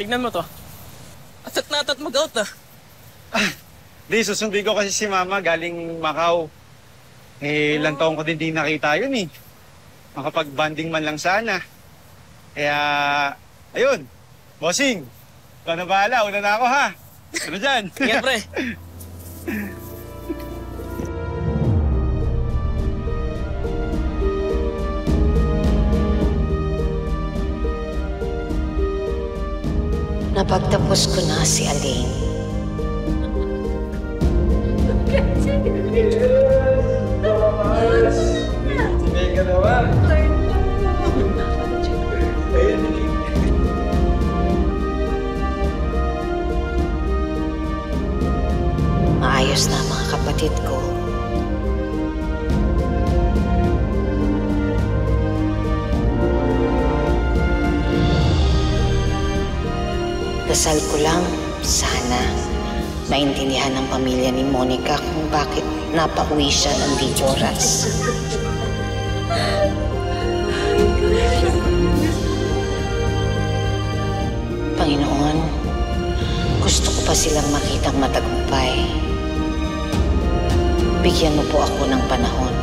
tignan mo to. Atat na atat mag-out ah. Di, susundin ko kasi si Mama galing Macau. Ilang taong ko din di nakita yun eh. Makapag-banding man lang sana. Kaya, ayun. Bossing, ikaw na bahala. Una na ako ha. Ano dyan? Ingat, pre. Napagtapos ko na si Aling. Teka naman. Maayos na ang mga kapatid ko. Dasal ko lang, sana maintindihan ng pamilya ni Monica kung bakit napauwi siya ng di oras. Panginoon, gusto ko pa silang makitang matagumpay. Bigyan mo po ako ng panahon